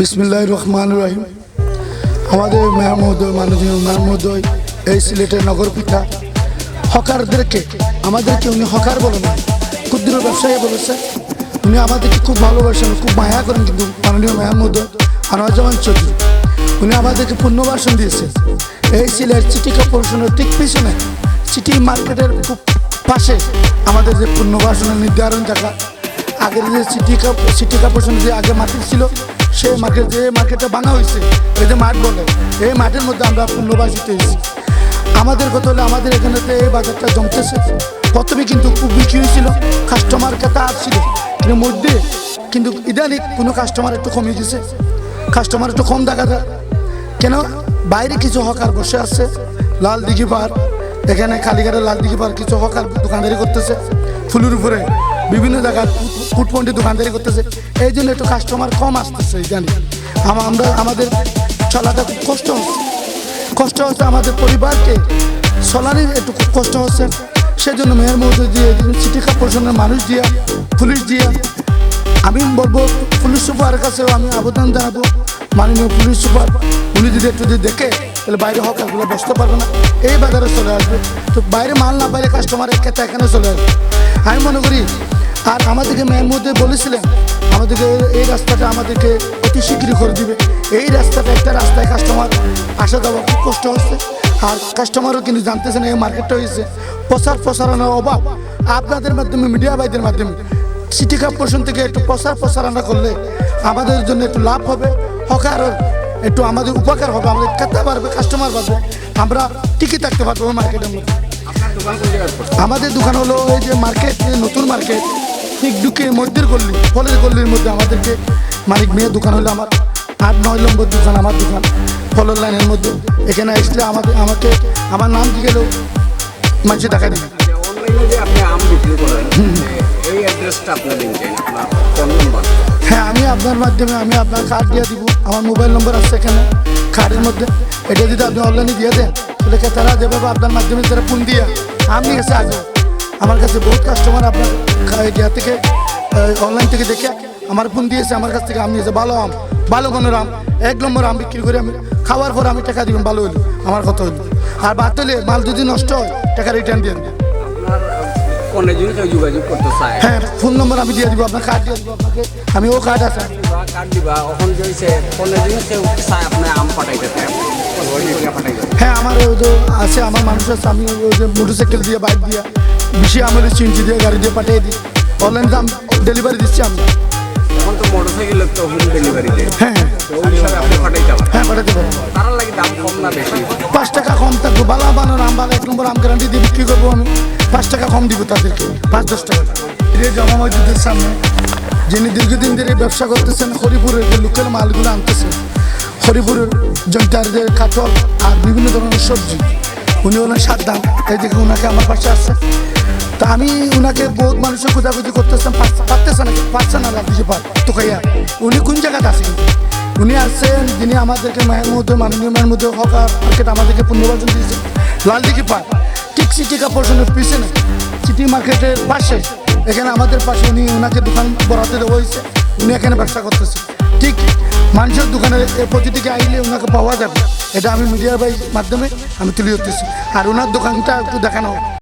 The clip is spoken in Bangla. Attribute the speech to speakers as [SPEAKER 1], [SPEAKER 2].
[SPEAKER 1] বিসমিল্লাহির রহমানির রহিম। আমাদের মেয়র মহোদয়, মাননীয় মেয়র মহোদয় এই সিলেটের নগর পিতা হকারদেরকে আমাদেরকে উনি হকার বলে না, ক্ষুদ্র ব্যবসায়ী বলেছে। উনি আমাদেরকে খুব ভালোবাসেন, খুব মায়া করেন। কিন্তু মাননীয় মেয়র মহোদয় আনোয়ারুজ্জামান চৌধুরী উনি আমাদেরকে পূর্ণবাসন দিয়েছে। এই সিলেট সিটি কর্পোরেশনের ঠিক পিছনে সিটি মার্কেটের খুব পাশে আমাদের যে পূর্ণবাসনের নির্ধারণ জায়গা, আগের যে সিটি কর্পোরেশনের যে আগে মার্কেট ছিল, সেই মার্কেট যে মার্কেটটা ভাঙা হয়েছে, এই যে মাঠ বলে, এই মাঠের মধ্যে আমরা পূর্ণবাসিত হয়েছি। আমাদের কথা হলে আমাদের এখানেতে এই বাজারটা জমতেছে। প্রথমে কিন্তু খুব বিক্রি হয়েছিল, কাস্টমার কেতা আসছিল, কিন্তু মধ্যে কিন্তু ইদানিং কোনো কাস্টমার একটু কমে গেছে, কাস্টমার একটু কম দেখা যায়। কেন? বাইরে কিছু হকার বসে আছে, লাল দিঘি পার, এখানে কালীঘাটের লাল দিঘি পার কিছু হকার দোকানদারি করতেছে, ফুলের উপরে বিভিন্ন জায়গায় ফুটপন্টি দোকানদারি করতেছে। এই জন্য একটু কাস্টমার কম আসতেছে। জানি আমরা আমাদের চলাটা খুব কষ্ট হচ্ছে আমাদের পরিবারকে চলারই একটু খুব কষ্ট হচ্ছে। সেজন্য মেয়র মহোদয় দিয়ে সিটি কর্পোরেশনের মানুষ দিয়া, পুলিশ দিয়া, আমি বলবো পুলিশ সুপারের কাছেও আমি আবেদন জানাবো, মাননীয় পুলিশ সুপার উনি যদি একটু যদি দেখে তাহলে বাইরে হকারগুলো বসতে পারবে না, এই বাজারে চলে আসবে। তো বাইরে মাল না পাইলে কাস্টমারের ক্ষেত্রে এখানে চলে আসবে আমি মনে করি। আর আমাদেরকে মেয়র মহোদয় বলেছিলেন আমাদেরকে এই রাস্তাটা আমাদেরকে অতি শীঘ্রই করে দিবে। এই রাস্তাটা একটা রাস্তায় কাস্টমার আসা যাওয়া খুব কষ্ট হচ্ছে। আর কাস্টমারও কিন্তু জানতেছে না এই মার্কেটটা হয়েছে। প্রচারণার অভাব আপনাদের মাধ্যমে, মিডিয়া ভাইদের মাধ্যমে সিটি কর্পোরেশন থেকে একটু প্রচারণা করলে আমাদের জন্য একটু লাভ হবে, হকার একটু আমাদের উপকার হবে, আমাদের খেতে পারবে, কাস্টমার পাবে, আমরা টিকে থাকতে পারবো ওই মার্কেটের মধ্যে। আমাদের দোকান হলো এই যে মার্কেট, নতুন মার্কেট, ঠিক ঢুকে মধ্যের গল্লি, ফলের গল্লির মধ্যে আমাদেরকে মালিক মেয়ের দোকান হলো আমার 8-9 নম্বর দোকান, আমার দোকান ফলের লাইনের মধ্যে। এখানে আসলে আমাকে আমার নাম দিয়ে গেলেও মানুষে দেখা দিবে। হ্যাঁ, আমি আপনার মাধ্যমে আমি আপনার কার্ড দিয়ে দিব, আমার মোবাইল নম্বর আছে এখানে কার্ডের মধ্যে। এটা যদি আপনি অনলাইনে দিয়ে দেন তাহলে তারা যেভাবে আপনার মাধ্যমে তারা ফোন দিয়ে আমি গেছে আগে আমার কাছে বহুত কাস্টমার আপনার থেকে অনলাইন থেকে দেখে আমার ফোন দিয়েছে, আমার কাছ থেকে আমি ভালো মনের আম 1 নম্বর আম বিক্রি করে আমি খাওয়ার পর আমি টাকা দিবেন ভালো হলে আমার কথা হলো। আর বাদ হলে মাল যদি নষ্ট হয় টাকা রিটার্ন দিয়ে দেন। হ্যাঁ, ফোন নম্বর আমি দিয়ে দিব, আপনার কার্ড দিয়ে দিব আপনাকে, আমি ও কার্ড আছে। হ্যাঁ, আমার আছে, আমার মানুষ আছে, আমি ওই যে মোটরসাইকেল দিয়ে, বাইক দিয়ে, বেশি আমার চিনচি দিয়ে গাড়ি দিয়ে পাঠিয়ে দিই, অনলাইন দাম ডেলিভারি দিচ্ছি আমি।
[SPEAKER 2] এখন তো মোটরসাইকেল তো হোম ডেলিভারি দেয়।
[SPEAKER 1] হ্যাঁ
[SPEAKER 2] আপনি পাঠাইতে পারেন।
[SPEAKER 1] হ্যাঁ, পাঠাতে পারবো।
[SPEAKER 2] তার লাগে দাম কম না বেশি?
[SPEAKER 1] 5 টাকা কম থাকবো। বালা বানোর আম, বালা 1 নম্বর আম গ্যারান্টি দিয়ে বিক্রি করবো আমি। 5 টাকা কম দিব তাদেরকে, 5-10 টাকা। এই জামা মসজিদের সামনে যিনি দীর্ঘদিন ধরে ব্যবসা করতেছেন, হরিপুরের যে লোকাল মালগুলো আনতেছেন, হরিপুরের জয়টার যে কাঁচল আর বিভিন্ন ধরনের সবজি, উনি হলেন সাদ্দাম। এই দিকে ওনাকে আমার পাশে আসছে। তা আমি ওনাকে বহুত মানুষের খোঁজাখুঁজি করতেছেন, পাচ্ছে না দিকে তো খাইয়া উনি কোন জায়গাতে আসেন। উনি আসছেন যিনি আমাদেরকে মায়ের মধ্যে, মাননীয় মায়ের মধ্যে হকার মার্কেট আমাদেরকে পূর্ণবাসন দিয়েছে, লাল দিঘি পার, ঠিক সিটি কর্পোরেশনের পিছনে সিটি মার্কেটের পাশে, এখানে আমাদের পাশে উনি ওনাকে দোকান বরাতে দেওয়া হয়েছে। উনি এখানে ব্যবসা করতেছে। ঠিক মানুষের দোকানে প্রতিদিকে আইলে ওনাকে পাওয়া যাবে, এটা আমি মিডিয়ার মাধ্যমে আমি তুলে ধরতেছি। আর ওনার দোকানটা একটু দেখানো